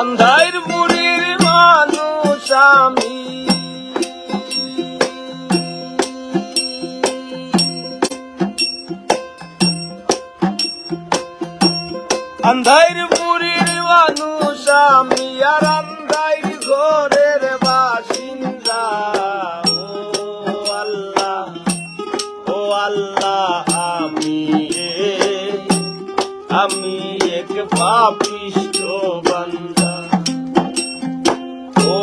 আন্ধার বুড়ির মানুষ আমি, আন্ধার বুড়ির মানুষ আমি, আর আন্ধার ঘরের বাসিন্দা। ও আল্লাহ, ও আল্লাহ, আমি এক পাপিষ্ঠ বান্দা। ও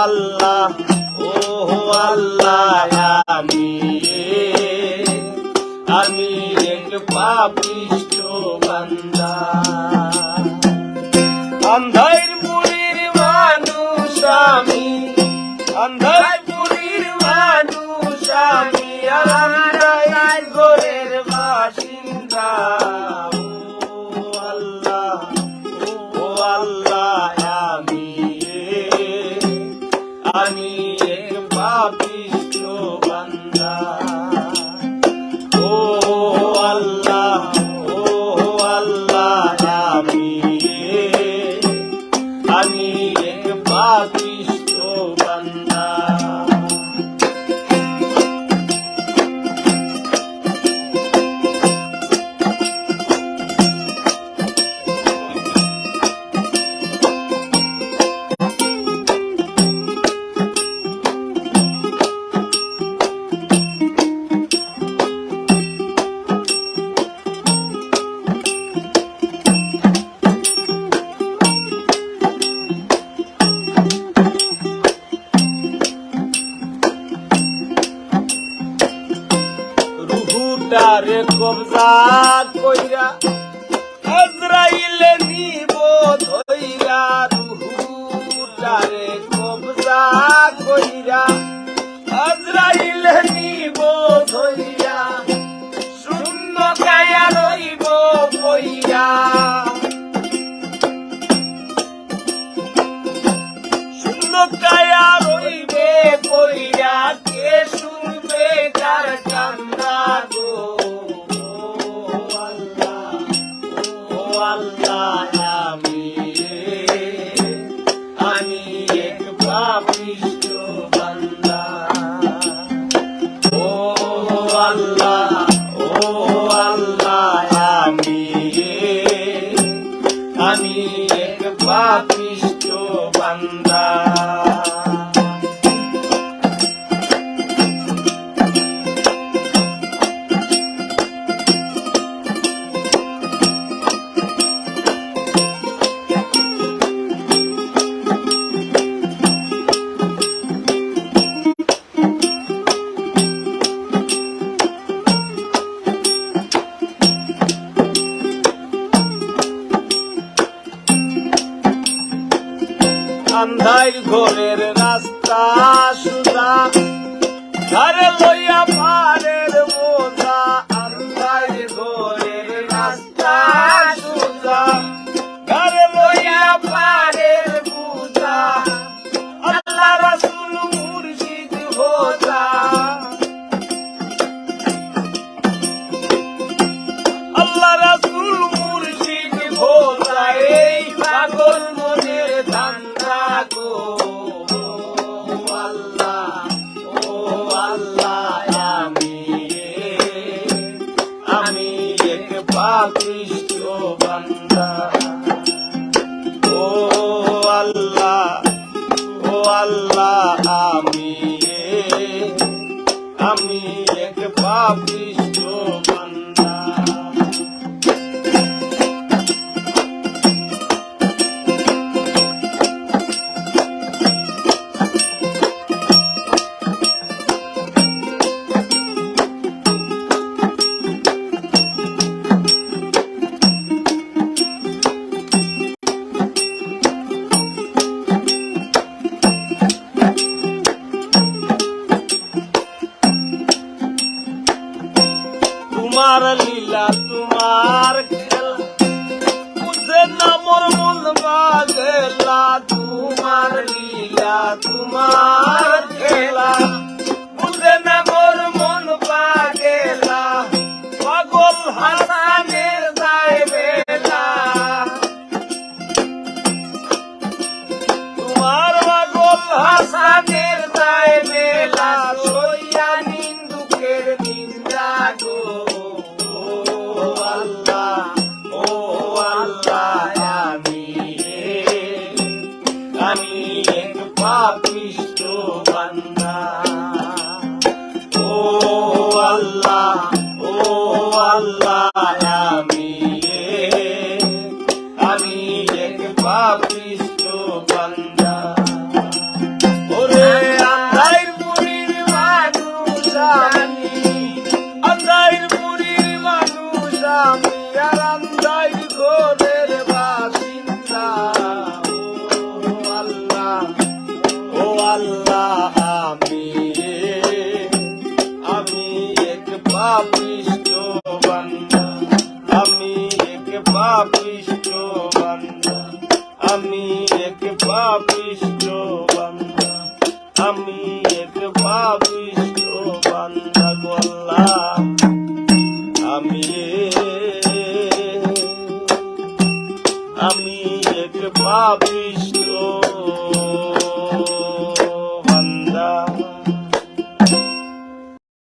আল্লাহ, ও আল্লাহ, আমি এক পাপিষ্ঠ বান্দা। আন্ধার বুড়ির মানুষ আমি, আন্ধার বুড়ির মানুষ আমি, আর আন্ধার ঘরের বাসিন্দা। আমি এক পাপিষ্ঠ বান্দা। ও আল্লাহ, ও আল্লাহ, আমি এক পাপিষ্ঠ বান্দা। রুহুটারে কবজা কইরা আজরাইলে নিব ধইরা। রুহুটারে কবজা কইরা আজরাইলে নিব ধইরা। শূন্য কায়া রইব বইরা, শূন্য কায়া রইবে বইরা। কে শুনবে কার কান্না গো? ও আল্লাহ, আমি এক পাপিষ্ঠ বান্দা। ও আল্লাহ, ও আল্লাহ, আমি এক পাপিষ্ঠ বান্দা। আন্ধার ঘরের রাস্তা সুজা, ঘরে লইয়া পারের বোঝা। আন্ধার ঘরের রাস্তা সুজা, ঘরে লইয়া পারের বোঝা। আল্লাহ রাসূল মুর্শিদ হোজা, আল্লাহ রাসূল মুর্শিদ হোজা। এই পাগল মনের ধান্দা গো। ও আল্লাহ, ও আল্লাহ, আমি এক পাপিষ্ঠ বান্দা। ও আল্লাহ, ও আল্লাহ, আমি এক পাপিষ্ঠ বান্দা। আমি এক পাপিষ্ঠ বান্দা। ওরে আন্ধাইর পুরীর মানুষ আমি, আন্ধাইর পুরীর মানুষ আমি, আর আন্ধাইর ঘরের বাসিন্দা। ও আল্লাহ, ও আল্লাহ, আমি এক পাপিষ্ঠ বান্দা, আমি এক পাপিষ্ঠ বান্দা, আমি এক পাপিষ্ঠ বান্দা, আমি এক পাপিষ্ঠ বান্দা গো আল্লাহ। আমি এক পাপী